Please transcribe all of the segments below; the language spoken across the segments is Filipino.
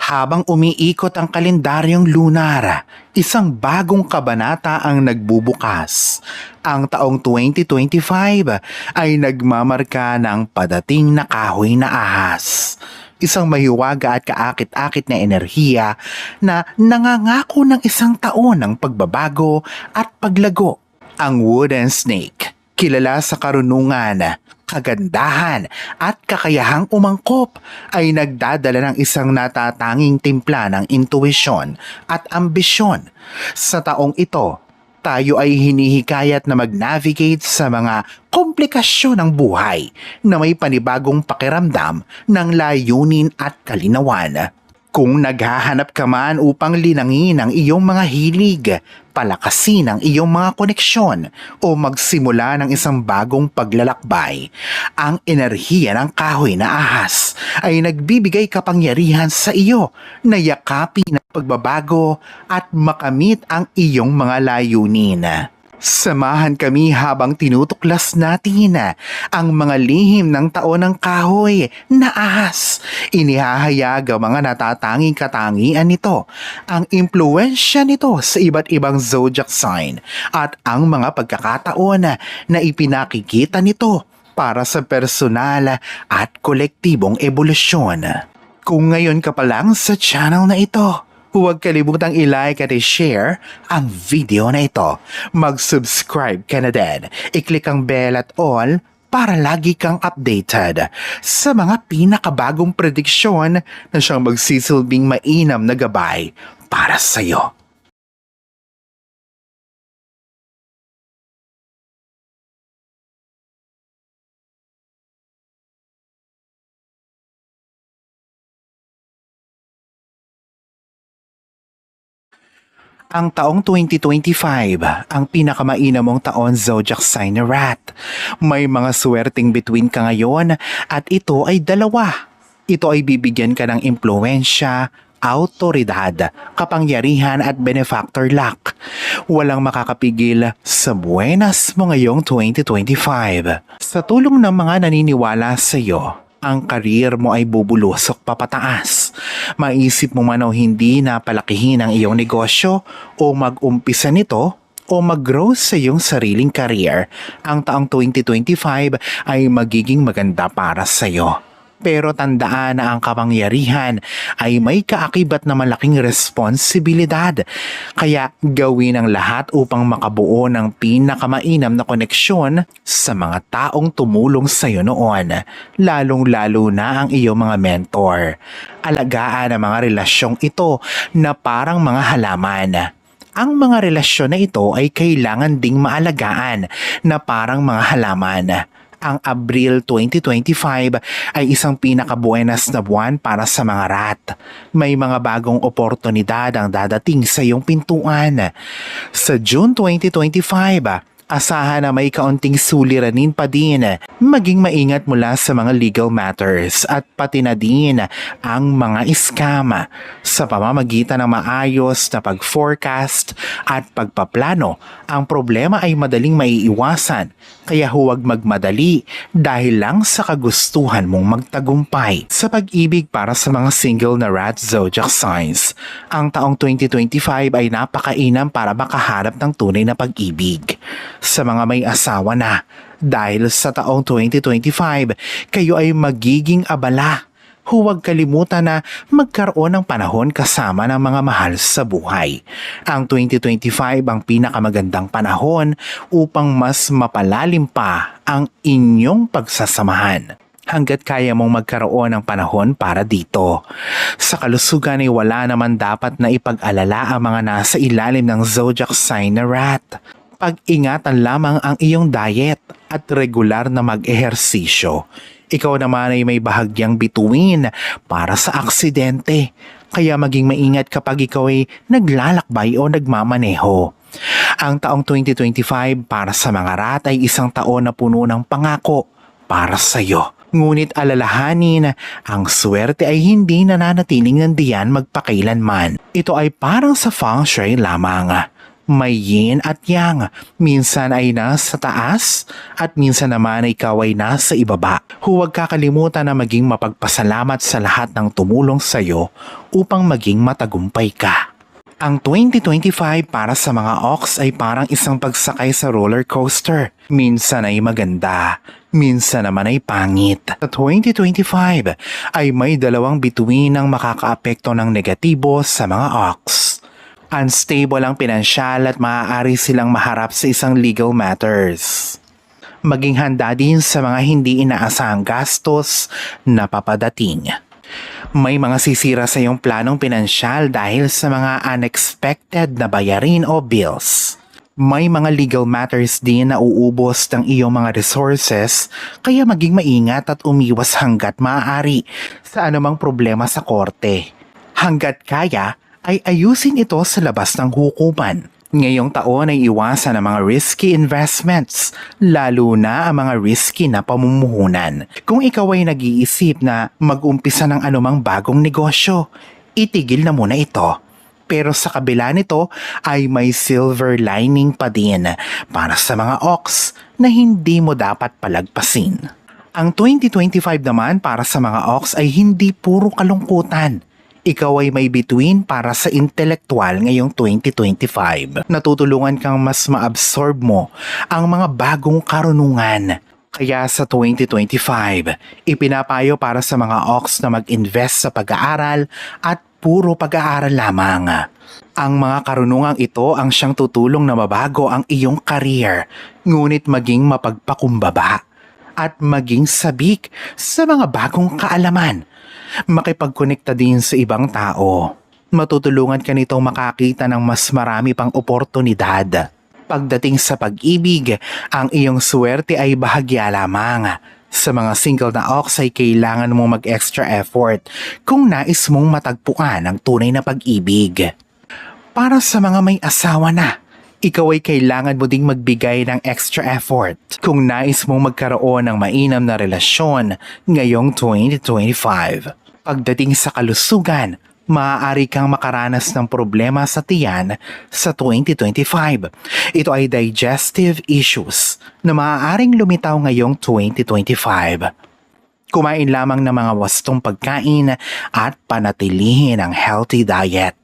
Habang umiikot ang kalendaryong lunar, isang bagong kabanata ang nagbubukas. Ang taong 2025 ay nagmamarka ng padating na kahoy na ahas. Isang mahiwaga at kaakit-akit na enerhiya na nangangako ng isang taon ng pagbabago at paglago. Ang wooden snake, kilala sa karunungan, kagandahan at kakayahang umangkop, ay nagdadala ng isang natatanging timpla ng intuwisyon at ambisyon. Sa taong ito, tayo ay hinihikayat na mag-navigate sa mga komplikasyon ng buhay na may panibagong pakiramdam ng layunin at kalinawan. Kung naghahanap ka man upang linangin ang iyong mga hilig, palakasin ang iyong mga koneksyon o magsimula ng isang bagong paglalakbay, ang enerhiya ng kahoy na ahas ay nagbibigay kapangyarihan sa iyo na yakapin ang pagbabago at makamit ang iyong mga layunin. Samahan kami habang tinutuklas natin ang mga lihim ng taon ng kahoy na ahas. Inihahayag ang mga natatanging katangian nito, ang impluensya nito sa iba't ibang zodiac sign at ang mga pagkakataon na ipinakikita nito para sa personal at kolektibong ebolusyon. Kung ngayon ka pa lang sa channel na ito, huwag kalimutang i-like at i-share ang video na ito. Mag-subscribe ka na din. I-click ang bell at all para lagi kang updated sa mga pinakabagong prediksyon na siyang magsisilbing mainam na gabay para sa'yo. Ang taong 2025, ang pinakamainam mong taon zodiac sign na Rat. May mga swerteng between ka ngayon at ito ay dalawa. Ito ay bibigyan ka ng impluensya, autoridad, kapangyarihan at benefactor luck. Walang makakapigil sa buenas mo ngayong 2025. Sa tulong ng mga naniniwala sa iyo, ang karir mo ay bubulusok papataas. Maisip mo man o hindi na palakihin ang iyong negosyo o mag-umpisa nito o mag-grow sa iyong sariling career, ang taong 2025 ay magiging maganda para sa iyo. Pero tandaan na ang kapangyarihan ay may kaakibat na malaking responsibilidad. Kaya gawin ang lahat upang makabuo ng pinakamainam na koneksyon sa mga taong tumulong sa iyo noon, lalong-lalo na ang iyong mga mentor. Alagaan ang mga relasyong ito na parang mga halaman. Ang mga relasyon na ito ay kailangan ding maalagaan na parang mga halaman. Ang Abril 2025 ay isang pinakabuenas na buwan para sa mga Rat. May mga bagong oportunidad ang dadating sa iyong pintuan. Sa June 2025, asahan na may kaunting suliranin pa din. Maging maingat mula sa mga legal matters at pati na din ang mga scam. Sa pamamagitan ng maayos na pag-forecast at pagpaplano, ang problema ay madaling maiiwasan. Kaya huwag magmadali dahil lang sa kagustuhan mong magtagumpay. Sa pag-ibig para sa mga single na Rat zodiac signs, ang taong 2025 ay napakainam para makaharap ng tunay na pag-ibig. Sa mga may asawa na, dahil sa taong 2025, kayo ay magiging abala. Huwag kalimutan na magkaroon ng panahon kasama ng mga mahal sa buhay. Ang 2025 ang pinakamagandang panahon upang mas mapalalim pa ang inyong pagsasamahan. Hanggat kaya mong magkaroon ng panahon para dito. Sa kalusugan ay wala naman dapat na ipag-alala ang mga nasa ilalim ng zodiac sign na Rat. Pag-ingatan lamang ang iyong diet at regular na mag-ehersisyo. Ikaw naman ay may bahagyang bituin para sa aksidente. Kaya maging maingat kapag ikaw ay naglalakbay o nagmamaneho. Ang taong 2025 para sa mga Rat ay isang taon na puno ng pangako para sa iyo. Ngunit alalahanin, ang swerte ay hindi nananatiling nandiyan magpakailanman. Ito ay parang sa feng shui lamang. May yin at yang. Minsan ay nasa taas at minsan naman ay ikaw ay nasa ibaba. Huwag kakalimutan na maging mapagpasalamat sa lahat ng tumulong sa iyo upang maging matagumpay ka. Ang 2025 para sa mga ox ay parang isang pagsakay sa roller coaster. Minsan ay maganda, minsan naman ay pangit. Sa 2025 ay may dalawang bituin ang makakaapekto ng negatibo sa mga ox. Unstable ang pinansyal at maaari silang maharap sa isang legal matters. Maging handa din sa mga hindi inaasahang gastos na papadating. May mga sisira sa iyong planong pinansyal dahil sa mga unexpected na bayarin o bills. May mga legal matters din na uubos ng iyong mga resources, kaya maging maingat at umiwas hanggat maaari sa anumang problema sa korte. Hanggat kaya, ay ayusin ito sa labas ng hukuman. Ngayong taon ay iwasan ang mga risky investments, lalo na ang mga risky na pamumuhunan. Kung ikaw ay nag-iisip na mag-umpisa ng anumang bagong negosyo, itigil na muna ito. Pero sa kabila nito ay may silver lining pa din para sa mga ox na hindi mo dapat palagpasin. Ang 2025 naman para sa mga ox ay hindi puro kalungkutan. Ikaw ay may bituin para sa intelektual ngayong 2025. Natutulungan kang mas ma-absorb mo ang mga bagong karunungan. Kaya sa 2025, ipinapayo para sa mga ox na mag-invest sa pag-aaral at puro pag-aaral lamang. Ang mga karunungang ito ang siyang tutulong na mabago ang iyong career, ngunit maging mapagpakumbaba at maging sabik sa mga bagong kaalaman. Makipagkonekta din sa ibang tao. Matutulungan ka nitong makakita ng mas marami pang oportunidad. Pagdating sa pag-ibig, ang iyong swerte ay bahagya lamang. Sa mga single na ox ay kailangan mong mag-extra effort kung nais mong matagpuan ang tunay na pag-ibig. Para sa mga may asawa na, ikaw ay kailangan mo ding magbigay ng extra effort kung nais mong magkaroon ng mainam na relasyon ngayong 2025. Pagdating sa kalusugan, maaari kang makaranas ng problema sa tiyan sa 2025. Ito ay digestive issues na maaaring lumitaw ngayong 2025. Kumain lamang ng mga wastong pagkain at panatilihin ang healthy diet.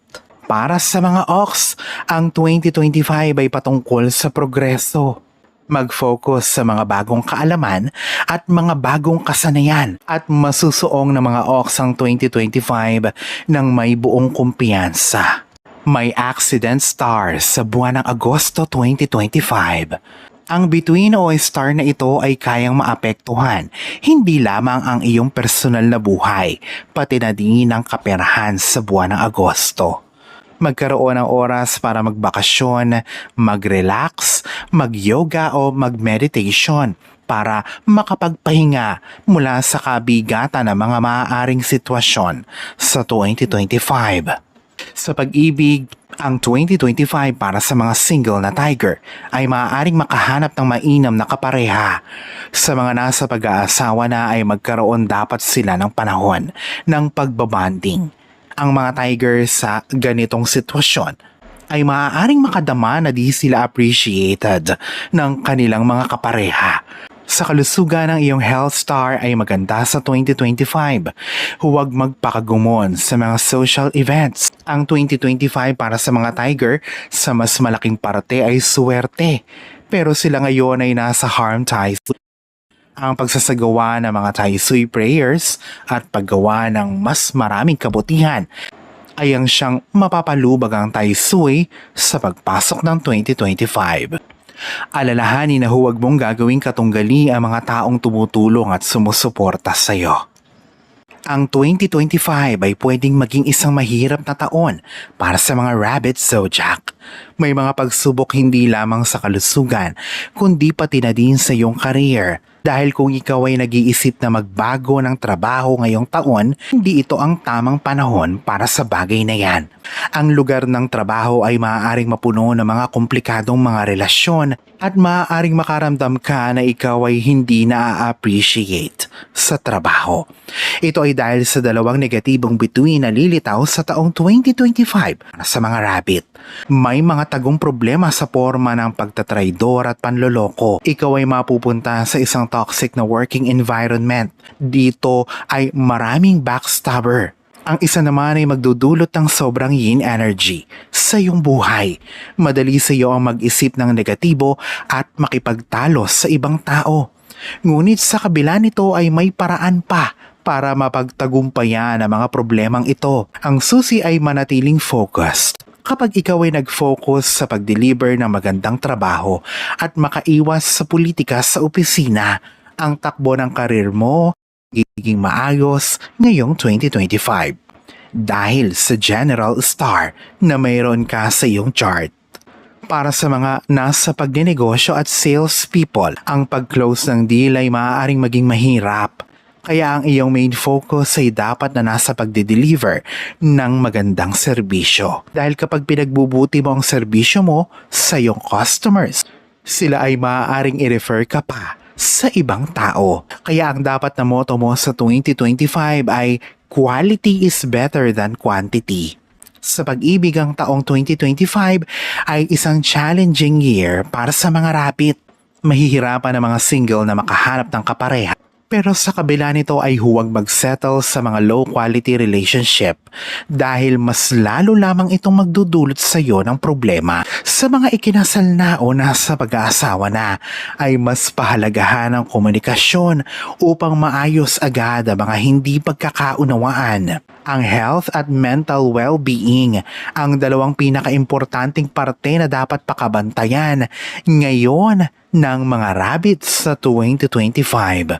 Para sa mga ox, ang 2025 ay patungkol sa progreso. Mag-focus sa mga bagong kaalaman at mga bagong kasanayan at masusuong ng mga ox ang 2025 ng may buong kumpiyansa. May accident star sa buwan ng Agosto 2025. Ang bituin o star na ito ay kayang maapektuhan hindi lamang ang iyong personal na buhay, pati na din ang kaperahan sa buwan ng Agosto. Magkaroon ng oras para magbakasyon, mag-relax, mag-yoga o mag-meditation para makapagpahinga mula sa kabigatan ng mga maaaring sitwasyon sa 2025. Sa pag-ibig, ang 2025 para sa mga single na tiger ay maaaring makahanap ng mainam na kapareha. Sa mga nasa pag-aasawa na ay magkaroon dapat sila ng panahon ng pagbabanding. Ang mga tiger sa ganitong sitwasyon ay maaaring makadama na di sila appreciated ng kanilang mga kapareha. Sa kalusugan ng iyong health star ay maganda sa 2025. Huwag magpakagumon sa mga social events. Ang 2025 para sa mga tiger sa mas malaking parte ay suwerte. Pero sila ngayon ay nasa harm ties. Ang pagsasagawa ng mga Tai Sui prayers at paggawa ng mas maraming kabutihan ay ang siyang mapapalubag ang Tai Sui sa pagpasok ng 2025. Alalahanin na huwag mong gagawing katunggali ang mga taong tumutulong at sumusuporta sa iyo. Ang 2025 ay pwedeng maging isang mahirap na taon para sa mga rabbit zodiac. May mga pagsubok hindi lamang sa kalusugan, kundi pati na din sa iyong career. Dahil kung ikaw ay nag-iisip na magbago ng trabaho ngayong taon, hindi ito ang tamang panahon para sa bagay na yan. Ang lugar ng trabaho ay maaaring mapuno ng mga komplikadong mga relasyon at maaaring makaramdam ka na ikaw ay hindi na-appreciate sa trabaho. Ito ay dahil sa dalawang negatibong bituin na lilitaw sa taong 2025 para sa mga rabbit. May may mga tagong problema sa forma ng pagtatraidor at panloloko. Ikaw ay mapupunta sa isang toxic na working environment. Dito ay maraming backstabber. Ang isa naman ay magdudulot ng sobrang yin energy sa iyong buhay. Madali sa iyo ang mag-isip ng negatibo at makipagtalo sa ibang tao. Ngunit sa kabila nito ay may paraan pa para mapagtagumpayan ang mga problemang ito. Ang susi ay manatiling focused. Kapag ikaw ay nag-focus sa pag-deliver ng magandang trabaho at makaiwas sa politika sa opisina, ang takbo ng karir mo giging maayos ngayong 2025. Dahil sa General Star na mayroon ka sa iyong chart. Para sa mga nasa pagnenegosyo at sales people, ang pag-close ng deal ay maaaring maging mahirap. Kaya ang iyong main focus ay dapat na nasa pagde-deliver ng magandang serbisyo. Dahil kapag pinagbubuti mo ang serbisyo mo sa iyong customers, sila ay maaaring i-refer ka pa sa ibang tao. Kaya ang dapat na motto mo sa 2025 ay quality is better than quantity. Sa pag-ibig, ang taong 2025 ay isang challenging year para sa mga rapid. Mahihirapan ang mga single na makahanap ng kapareha. Pero sa kabila nito ay huwag mag-settle sa mga low-quality relationship dahil mas lalo lamang itong magdudulot sa iyo ng problema. Sa mga ikinasal na o nasa pag-aasawa na ay mas pahalagahan ang komunikasyon upang maayos agad ang mga hindi pagkakaunawaan. Ang health at mental well-being ang dalawang pinaka-importanting parte na dapat pakabantayan ngayon ng mga rabbits sa 2025.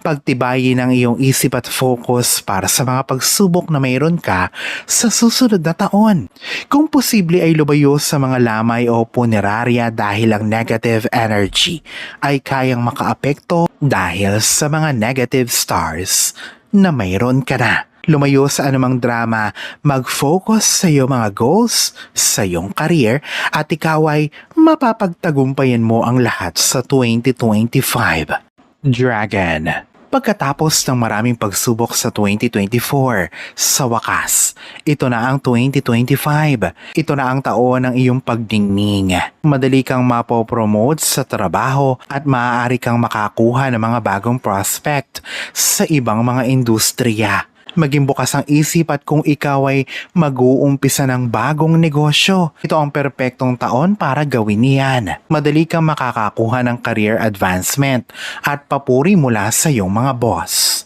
Pagtibayin ang iyong isip at focus para sa mga pagsubok na mayroon ka sa susunod na taon. Kung posible ay lumayo sa mga lamay o punerarya dahil ang negative energy ay kayang makaapekto dahil sa mga negative stars na mayroon ka na. Lumayo sa anumang drama, mag-focus sa iyong mga goals, sa iyong career, at ikaw ay mapapagtagumpayan mo ang lahat sa 2025. Dragon. Pagkatapos ng maraming pagsubok sa 2024, sa wakas, ito na ang 2025. Ito na ang taon ng iyong pagdingning. Madali kang mapopromote sa trabaho at maaari kang makakuha ng mga bagong prospect sa ibang mga industriya. Maging bukas ang isip at kung ikaw ay mag-uumpisa ng bagong negosyo, ito ang perpektong taon para gawin niyan. Madali kang makakakuha ng career advancement at papuri mula sa iyong mga boss.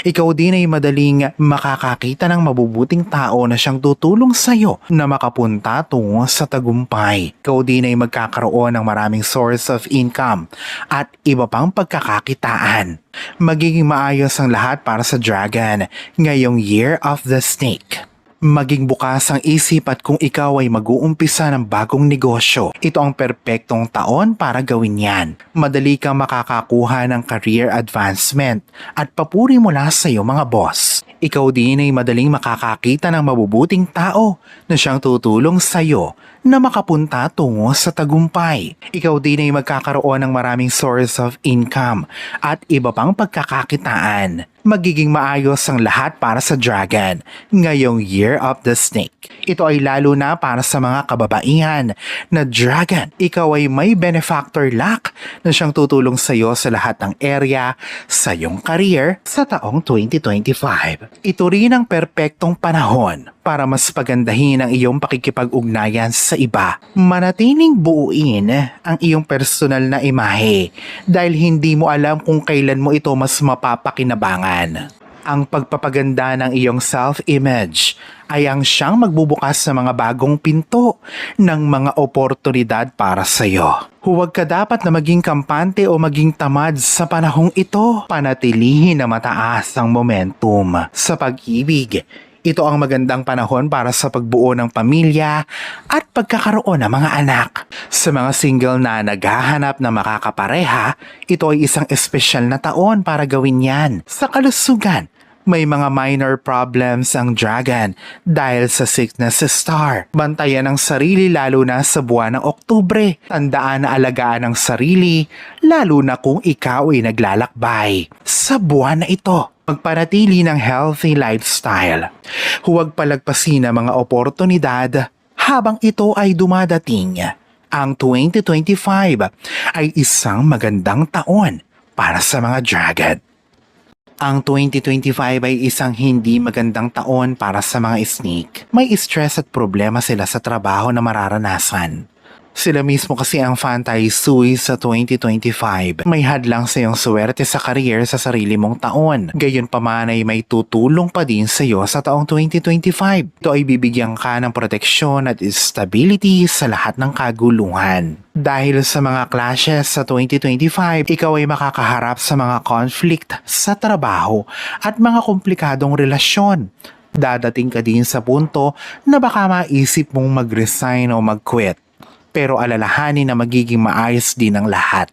Ikaw din ay madaling makakakita ng mabubuting tao na siyang tutulong sa iyo na makapunta tungo sa tagumpay. Ikaw din ay magkakaroon ng maraming source of income at iba pang pagkakakitaan. Magiging maayos ang lahat para sa Dragon ngayong Year of the Snake. Maging bukas ang isip at kung ikaw ay mag-uumpisa ng bagong negosyo, ito ang perpektong taon para gawin yan. Madali kang makakakuha ng career advancement at papuri mula sa iyo mga boss. Ikaw din ay madaling makakakita ng mabubuting tao na siyang tutulong sa iyo na makapunta tungo sa tagumpay. Ikaw din ay magkakaroon ng maraming source of income at iba pang pagkakakitaan. Magiging maayos ang lahat para sa Dragon ngayong Year of the Snake. Ito ay lalo na para sa mga kababaihan na Dragon. Ikaw ay may benefactor luck na siyang tutulong sa iyo sa lahat ng area sa iyong career sa taong 2025. Ito rin ang perpektong panahon para mas pagandahin ang iyong pakikipag-ugnayan sa iba. Manatiling buuin ang iyong personal na imahe dahil hindi mo alam kung kailan mo ito mas mapapakinabangan. Ang pagpapaganda ng iyong self-image ay ang siyang magbubukas sa mga bagong pinto ng mga oportunidad para sa iyo. Huwag ka dapat na maging kampante o maging tamad sa panahong ito. Panatilihin na mataas ang momentum sa pag-ibig. Ito ang magandang panahon para sa pagbuo ng pamilya at pagkakaroon ng mga anak. Sa mga single na naghahanap na makakapareha, ito ay isang espesyal na taon para gawin yan. Sa kalusugan, may mga minor problems ang Dragon dahil sa sickness star. Bantayan ang sarili lalo na sa buwan ng Oktubre. Tandaan na alagaan ang sarili lalo na kung ikaw ay naglalakbay. Sa buwan na ito, magpanatili ng healthy lifestyle. Huwag palagpasin ang mga oportunidad Habang ito ay dumadating, ang 2025 ay isang magandang taon para sa mga dragon. Ang 2025 ay isang hindi magandang taon para sa mga snake. May stress at problema sila sa trabaho na mararanasan. Sila mismo kasi ang Fantay-Sui sa 2025. May hadlang sa iyong swerte sa career sa sarili mong taon. Gayunpaman ay may tutulong pa din sa iyo sa taong 2025. Ito ay bibigyan ka ng proteksyon at stability sa lahat ng kaguluhan. Dahil sa mga clashes sa 2025, ikaw ay makakaharap sa mga conflict sa trabaho at mga komplikadong relasyon. Dadating ka din sa punto na baka maisip mong mag-resign o mag-quit. Pero alalahanin na magiging maayos din ang lahat.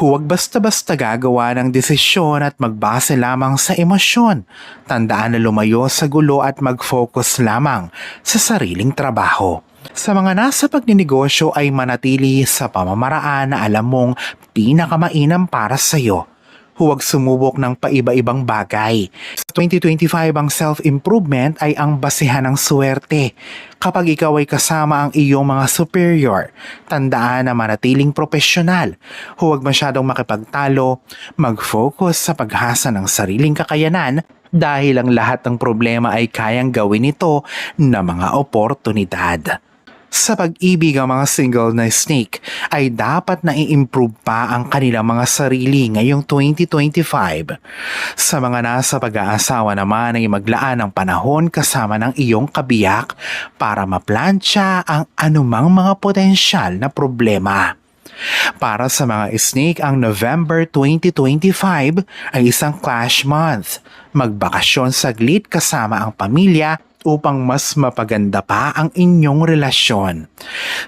Huwag basta-basta gagawa ng desisyon at magbase lamang sa emosyon. Tandaan na lumayo sa gulo at mag-focus lamang sa sariling trabaho. Sa mga nasa pagninegosyo ay manatili sa pamamaraan na alam mong pinakamainam para sa iyo. Huwag sumubok ng paiba-ibang bagay. Sa 2025, ang self-improvement ay ang basehan ng swerte. Kapag ikaw ay kasama ang iyong mga superior, tandaan na manatiling profesional. Huwag masyadong makipagtalo, mag-focus sa paghasa ng sariling kakayanan dahil ang lahat ng problema ay kayang gawin ito na mga oportunidad. Sa pag-ibig, ang mga single na snake ay dapat na i-improve pa ang kanilang mga sarili ngayong 2025. Sa mga nasa pag-aasawa naman ay maglaan ng panahon kasama ng iyong kabiyak para maplantsa ang anumang mga potensyal na problema. Para sa mga snake, ang November 2025 ay isang clash month. Magbakasyon saglit kasama ang pamilya upang mas mapaganda pa ang inyong relasyon.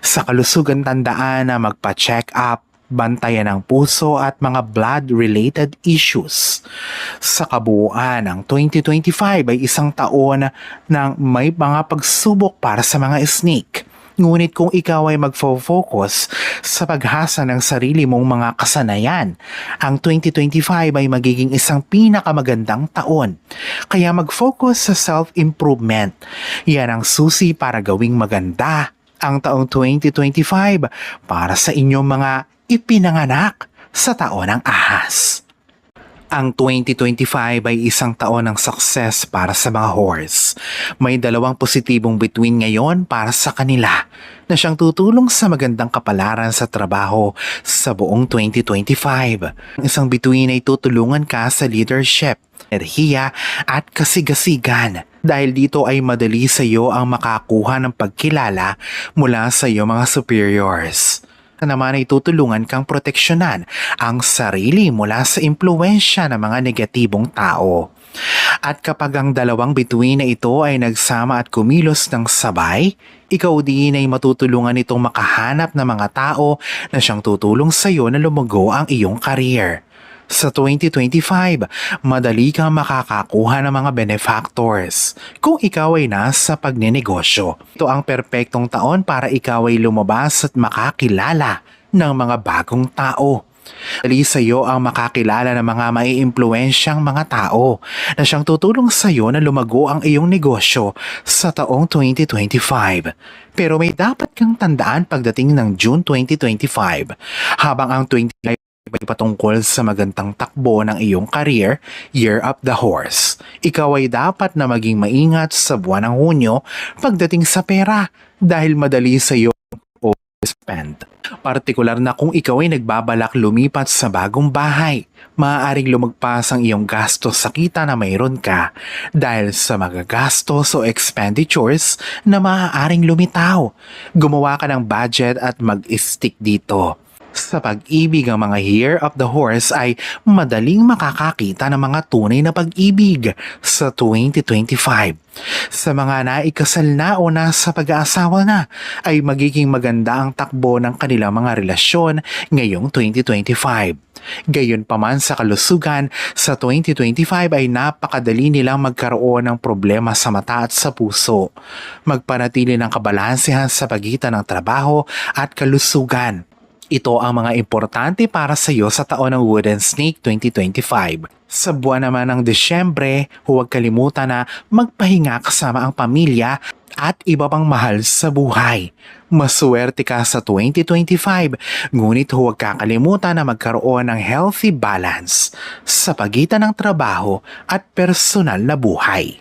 Sa kalusugan, tandaan na magpa-check up, bantayan ang puso at mga blood-related issues. Sa kabuuan, ang 2025 ay isang taon ng may mga pagsubok para sa mga snake. Ngunit kung ikaw ay magfo-focus sa paghasa ng sarili mong mga kasanayan, ang 2025 ay magiging isang pinakamagandang taon. Kaya mag-focus sa self-improvement. Yan ang susi para gawing maganda ang taong 2025 para sa inyong mga ipinanganak sa taon ng ahas. Ang 2025 ay isang taon ng success para sa mga horse. May dalawang positibong bituin ngayon para sa kanila na siyang tutulong sa magandang kapalaran sa trabaho sa buong 2025. Ang isang bituin ay tutulungan ka sa leadership, enerhiya at kasigasigan. Dahil dito ay madali sa iyo ang makakuha ng pagkilala mula sa iyo mga superiors. Naman ay tutulungan kang proteksyonan ang sarili mula sa impluensya ng mga negatibong tao. At kapag ang dalawang bituin na ito ay nagsama at kumilos ng sabay, ikaw din ay matutulungan itong makahanap ng mga tao na siyang tutulong sa iyo na lumago ang iyong career. Sa 2025, madali kang makakakuha ng mga benefactors kung ikaw ay nasa pagnenegosyo. Ito ang perpektong taon para ikaw ay lumabas at makakilala ng mga bagong tao. Dali sa iyo ang makakilala ng mga maiimpluwensyang mga tao na siyang tutulong sa iyo na lumago ang iyong negosyo sa taong 2025. Pero may dapat kang tandaan pagdating ng June 2025 habang ang 2025 ay patungkol sa magandang takbo ng iyong career, Year of the Horse. Ikaw ay dapat na maging maingat sa buwan ng Hunyo pagdating sa pera dahil madali sa iyo spend. Partikular na kung ikaw ay nagbabalak lumipat sa bagong bahay, maaaring lumagpas ang iyong gastos sa kita na mayroon ka dahil sa magagastos o expenditures na maaaring lumitaw. Gumawa ka ng budget at mag-stick dito. Sa pag-ibig, ang mga Year of the Horse ay madaling makakakita ng mga tunay na pag-ibig sa 2025. Sa mga naikasal na o nasa pag-aasawa na, ay magiging maganda ang takbo ng kanilang mga relasyon ngayong 2025. Gayunpaman sa kalusugan, sa 2025 ay napakadali nilang magkaroon ng problema sa mata at sa puso. Magpanatili ng kabalansehan sa pagitan ng trabaho at kalusugan. Ito ang mga importante para sa iyo sa taon ng Wooden Snake 2025. Sa buwan naman ng Desyembre, huwag kalimutan na magpahinga kasama ang pamilya at iba pang mahal sa buhay. Maswerte ka sa 2025, ngunit huwag kakalimutan na magkaroon ng healthy balance sa pagitan ng trabaho at personal na buhay.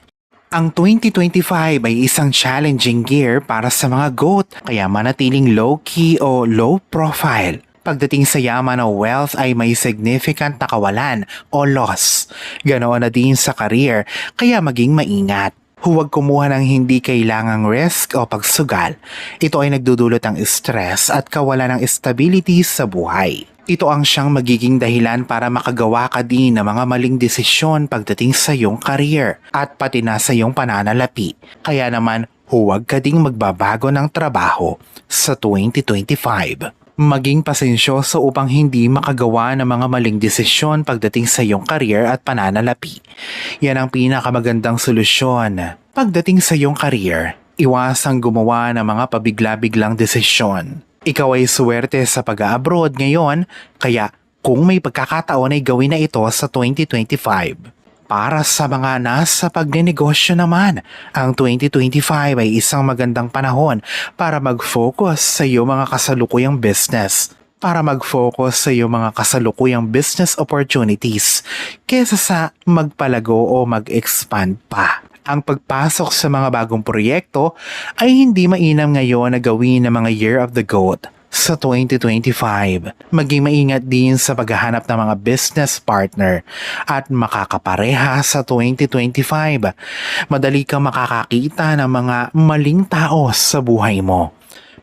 Ang 2025 ay isang challenging year para sa mga GOAT, kaya manatiling low-key o low profile. Pagdating sa yaman o wealth ay may significant na kawalan o loss. Ganoon na din sa career, kaya maging maingat. Huwag kumuha ng hindi kailangang risk o pagsugal. Ito ay nagdudulot ng stress at kawalan ng stability sa buhay. Ito ang siyang magiging dahilan para makagawa ka din ng mga maling desisyon pagdating sa iyong career at pati na sa iyong pananalapi. Kaya naman, huwag ka ding magbabago ng trabaho sa 2025. Maging pasensyoso upang hindi makagawa ng mga maling desisyon pagdating sa iyong career at pananalapi. Yan ang pinakamagandang solusyon. Pagdating sa iyong career, iwasang gumawa ng mga pabigla-biglang desisyon. Ikaw ay swerte sa pag-abroad ngayon, kaya kung may pagkakataon ay gawin na ito sa 2025. Para sa mga nasa pagnenegosyo naman, ang 2025 ay isang magandang panahon para mag-focus sa iyong mga kasalukuyang business. Para mag-focus sa iyong mga kasalukuyang business opportunities kesa sa magpalago o mag-expand pa. Ang pagpasok sa mga bagong proyekto ay hindi mainam ngayon na gawin ng mga Year of the Goat. Sa 2025, maging maingat din sa paghahanap ng mga business partner at makakapareha sa 2025. Madali kang makakakita ng mga maling tao sa buhay mo.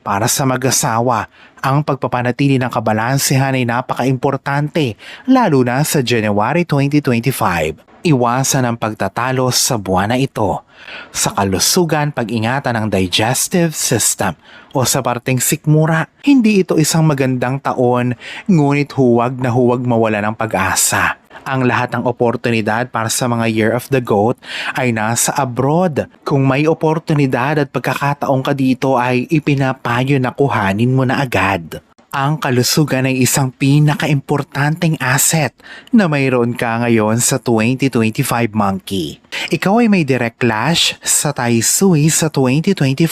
Para sa mag-asawa, ang pagpapanatili ng kabalansehan ay napaka-importante, lalo na sa January 2025. Iwasan ang pagtatalo sa buwan na ito. Sa kalusugan, pag-ingatan ng digestive system o sa parteng sikmura, hindi ito isang magandang taon, ngunit huwag na huwag mawala ng pag-asa. Ang lahat ng oportunidad para sa mga Year of the Goat ay nasa abroad. Kung may oportunidad at pagkakataon ka dito ay ipinapayo na kuhanin mo na agad. Ang kalusugan ay isang pinaka-importanteng asset na mayroon ka ngayon sa 2025 Monkey. Ikaw ay may direct clash sa Tai Sui sa 2025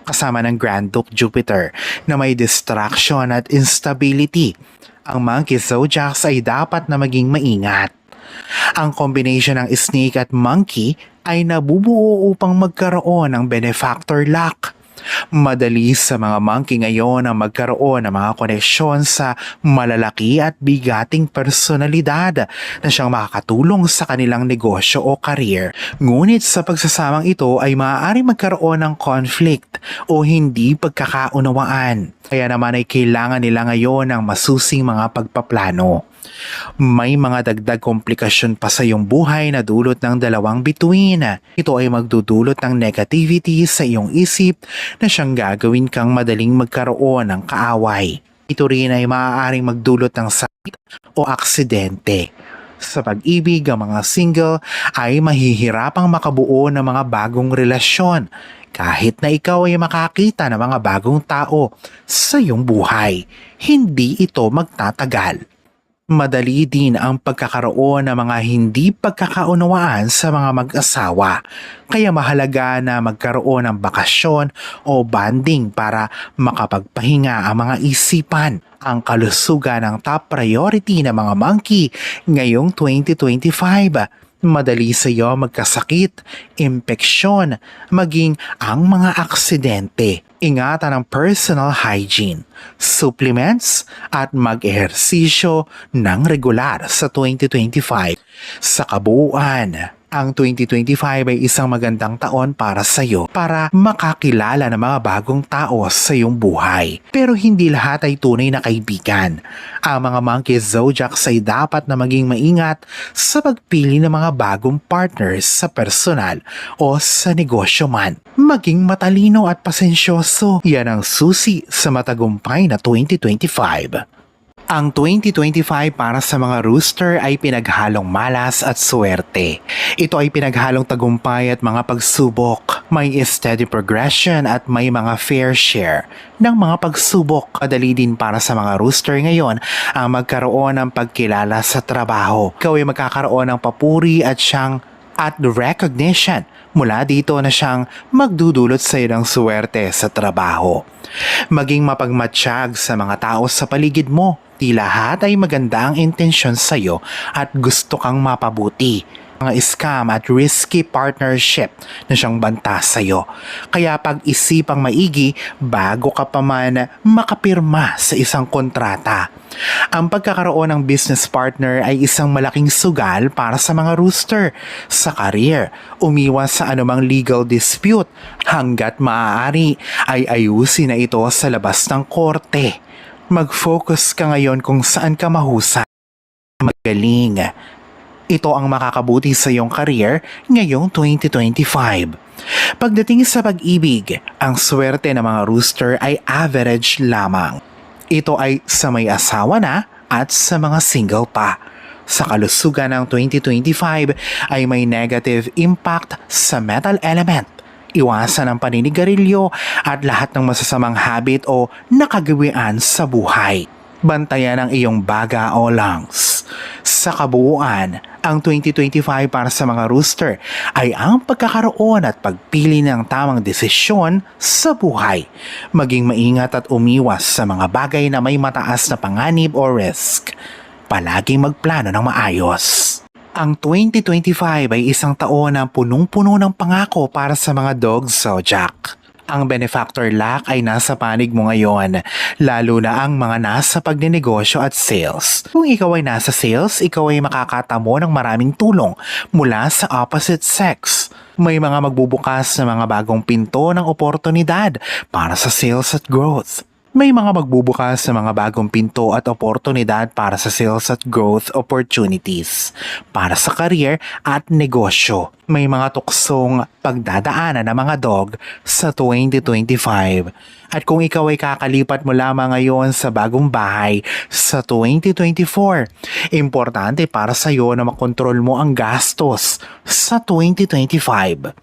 kasama ng Grand Duke Jupiter na may distraction at instability. Ang Monkey Zodiacs ay dapat na maging maingat. Ang combination ng Snake at Monkey ay nabubuo upang magkaroon ng benefactor luck. Madali sa mga monkey ngayon ang magkaroon ng mga koneksyon sa malalaki at bigating personalidad na siyang makakatulong sa kanilang negosyo o career. Ngunit sa pagsasamang ito ay maaaring magkaroon ng conflict o hindi pagkakaunawaan. Kaya naman ay kailangan nila ngayon ng masusing mga pagpaplano. May mga dagdag komplikasyon pa sa iyong buhay na dulot ng dalawang bituin. Ito ay magdudulot ng negativity sa iyong isip na siyang gagawin kang madaling magkaroon ng kaaway. Ito rin ay maaaring magdulot ng sakit o aksidente. Sa pag-ibig, ang mga single ay mahihirapang makabuo ng mga bagong relasyon kahit na ikaw ay makakita ng mga bagong tao sa iyong buhay. Hindi ito magtatagal. Madali din ang pagkakaroon ng mga hindi pagkakaunawaan sa mga mag-asawa. Kaya mahalaga na magkaroon ng bakasyon o bonding para makapagpahinga ang mga isipan. Ang kalusugan ang top priority ng mga monkey ngayong 2025. Madali sa iyo magkasakit, impeksyon, maging ang mga aksidente. Ingatan ang personal hygiene, supplements at mag-ehersisyo ng regular sa 2025. Sa kabuuan, ang 2025 ay isang magandang taon para sa iyo para makakilala ng mga bagong tao sa iyong buhay. Pero hindi lahat ay tunay na kaibigan. Ang mga monkey zodiacs ay dapat na maging maingat sa pagpili ng mga bagong partners sa personal o sa negosyo man. Maging matalino at pasensyoso, yan ang susi sa matagumpay na 2025. Ang 2025 para sa mga rooster ay pinaghalong malas at swerte. Ito ay pinaghalong tagumpay at mga pagsubok. May steady progression at may mga fair share ng mga pagsubok. Madali din para sa mga rooster ngayon ang magkaroon ng pagkilala sa trabaho. Ikaw ay magkakaroon ng papuri at siyang at recognition. Mula dito na siyang magdudulot sa iyo ng swerte sa trabaho. Maging mapagmatsyag sa mga tao sa paligid mo. Di lahat ay maganda ang intensyon sa iyo at gusto kang mapabuti. Mga scam at risky partnership na siyang banta sa iyo. Kaya pag-isipang maigi bago ka pa man makapirma sa isang kontrata. Ang pagkakaroon ng business partner ay isang malaking sugal para sa mga rooster. Sa career, umiwas sa anumang legal dispute hanggat maaari ay ayusin na ito sa labas ng korte. Mag-focus ka ngayon kung saan ka mahusay. Magaling. Ito ang makakabuti sa iyong career ngayong 2025. Pagdating sa pag-ibig, ang swerte ng mga rooster ay average lamang. Ito ay sa may asawa na at sa mga single pa. Sa kalusugan ng 2025 ay may negative impact sa metal element. Iwasan ang paninigarilyo at lahat ng masasamang habit o nakagawian sa buhay. Bantayan ang iyong baga o lungs. Sa kabuuan, ang 2025 para sa mga rooster ay ang pagkakaroon at pagpili ng tamang desisyon sa buhay. Maging maingat at umiwas sa mga bagay na may mataas na panganib o risk. Palaging magplano ng maayos. Ang 2025 ay isang taon na punong-puno ng pangako para sa mga dog zodiac. Ang benefactor luck ay nasa panig mo ngayon, lalo na ang mga nasa pagnenegosyo at sales. Kung ikaw ay nasa sales, ikaw ay makakatamo ng maraming tulong mula sa opposite sex. May mga magbubukas na mga bagong pinto ng oportunidad para sa sales at growth. May mga magbubukas sa mga bagong pinto at oportunidad para sa sales at growth opportunities, para sa career at negosyo. May mga tuksong pagdadaanan ng mga dog sa 2025. At kung ikaw ay kakalipat mo lamang ngayon sa bagong bahay sa 2024, importante para sa iyo na makontrol mo ang gastos sa 2025.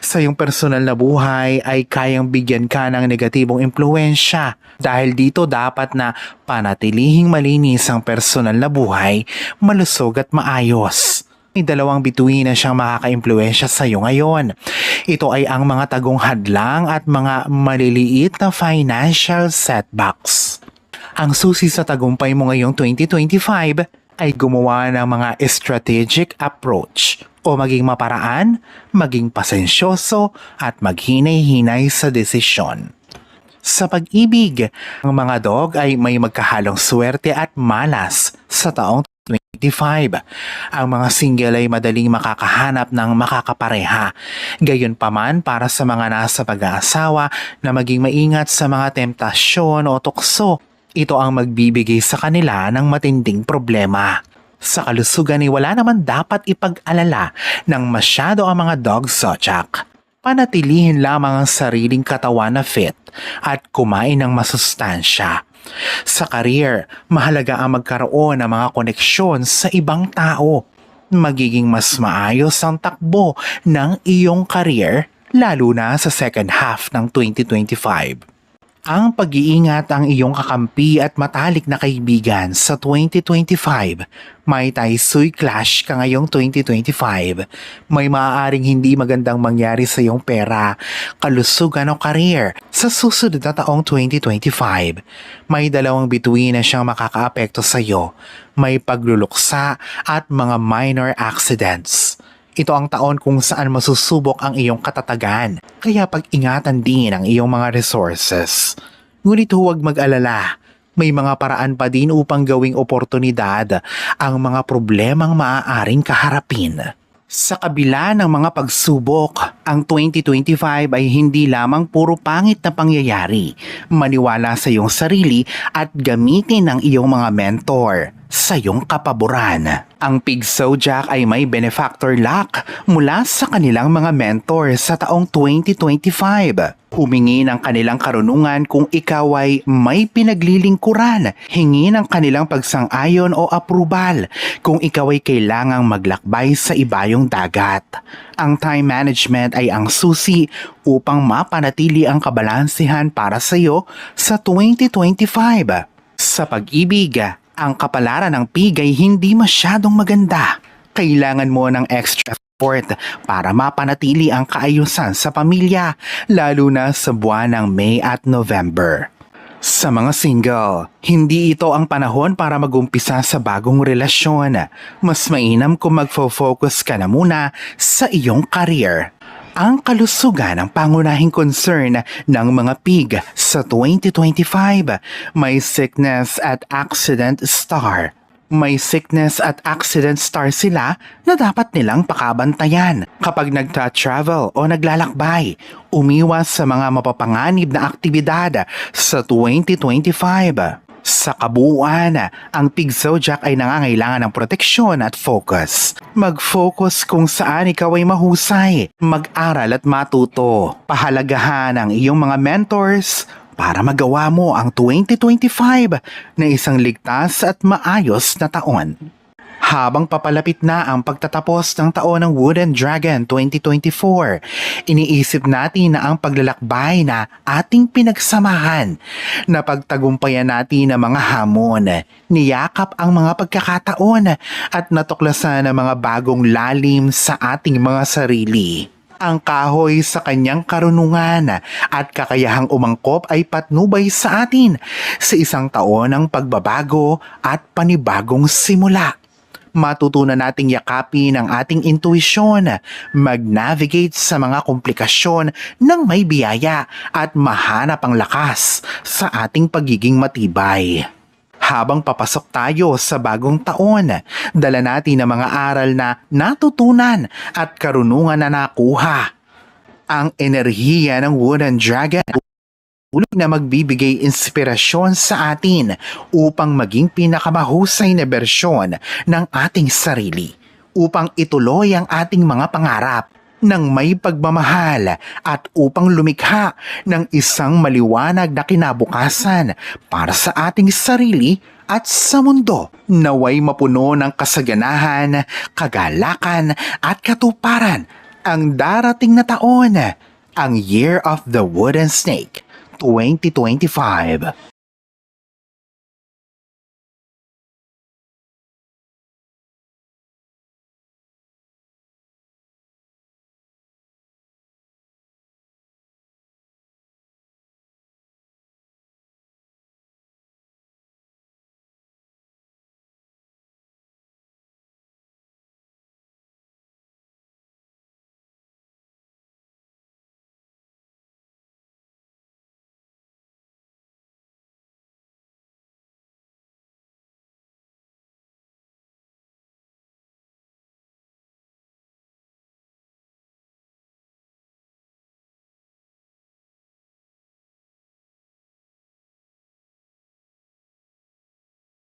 Sa iyong personal na buhay ay kayang bigyan ka ng negatibong impluensya. Dahil dito dapat na panatilihing malinis ang personal na buhay, malusog at maayos. May dalawang bituin na siyang makaka-impluensya sa iyo ngayon. Ito ay ang mga tagong hadlang at mga maliliit na financial setbacks. Ang susi sa tagumpay mo ngayong 2025 ay gumawa ng mga strategic approach o maging maparaan, maging pasensyoso at maghinay-hinay sa desisyon. Sa pag-ibig, ang mga dog ay may magkahalong swerte at malas sa taong 2025. Ang mga single ay madaling makakahanap ng makakapareha. Gayunpaman para sa mga nasa pag-aasawa na maging maingat sa mga temptasyon o tukso. Ito ang magbibigay sa kanila ng matinding problema. Sa kalusugan ay wala naman dapat ipag-alala ng masyado ang mga dog zodiac. Panatilihin lamang ang sariling katawan na fit at kumain ng masustansya. Sa career, mahalaga ang magkaroon ng mga koneksyon sa ibang tao. Magiging mas maayos ang takbo ng iyong career, lalo na sa second half ng 2025. Ang pag-iingat ang iyong kakampi at matalik na kaibigan sa 2025. May Tai-Sui clash ka ngayong 2025. May maaaring hindi magandang mangyari sa iyong pera, kalusugan o career sa susunod na taong 2025. May dalawang bituin na siyang makakaapekto sa iyo. May pagluluksa at mga minor accidents. Ito ang taon kung saan masusubok ang iyong katatagan, kaya pag-ingatan din ang iyong mga resources. Ngunit huwag mag-alala, may mga paraan pa din upang gawing oportunidad ang mga problemang maaaring kaharapin. Sa kabila ng mga pagsubok, ang 2025 ay hindi lamang puro pangit na pangyayari. Maniwala sa iyong sarili at gamitin ang iyong mga mentor sa iyong kapaboran. Ang Pig Zodiac ay may benefactor luck mula sa kanilang mga mentor sa taong 2025. Humingi ng kanilang karunungan kung ikaw ay may pinaglilingkuran. Hingi ng kanilang pagsang-ayon o aprobal kung ikaw ay kailangang maglakbay sa ibayong dagat. Ang time management ay ang susi upang mapanatili ang kabalansehan para sa iyo sa 2025. Sa pag-ibig, ang kapalaran ng pig ay hindi masyadong maganda. Kailangan mo ng extra support para mapanatili ang kaayusan sa pamilya, lalo na sa buwan ng May at November. Sa mga single, hindi ito ang panahon para mag-umpisa sa bagong relasyon. Mas mainam kung magfo-focus ka na muna sa iyong career. Ang kalusugan ang pangunahing concern ng mga pig sa 2025. May sickness at accident star. May sickness at accident star sila na dapat nilang pakabantayan kapag nagta-travel o naglalakbay. Umiwas sa mga mapapanganib na aktibidad sa 2025. Sa kabuuan, ang Pig Zodiac ay nangangailangan ng proteksyon at focus. Mag-focus kung saan ikaw ay mahusay, mag-aral at matuto. Pahalagahan ang iyong mga mentors para magawa mo ang 2025 na isang ligtas at maayos na taon. Habang papalapit na ang pagtatapos ng taon ng Wooden Dragon 2024, iniisip natin na ang paglalakbay na ating pinagsamahan, na pagtagumpayan natin ang mga hamon, niyakap ang mga pagkakataon at natuklasan ang mga bagong lalim sa ating mga sarili. Ang kahoy sa kanyang karunungan at kakayahang umangkop ay patnubay sa atin sa isang taon ng pagbabago at panibagong simula. Matutunan nating yakapin ang ating intuisyon, mag-navigate sa mga komplikasyon ng may biyaya at mahanap ang lakas sa ating pagiging matibay. Habang papasok tayo sa bagong taon, dala natin ang mga aral na natutunan at karunungan na nakuha. Ang enerhiya ng Wooden Dragon na magbibigay inspirasyon sa atin upang maging pinakamahusay na bersyon ng ating sarili, upang ituloy ang ating mga pangarap ng may pagmamahal at upang lumikha ng isang maliwanag na kinabukasan para sa ating sarili at sa mundo. Naway mapuno ng kasaganahan, kagalakan at katuparan ang darating na taon, ang Year of the Wooden Snake 2025.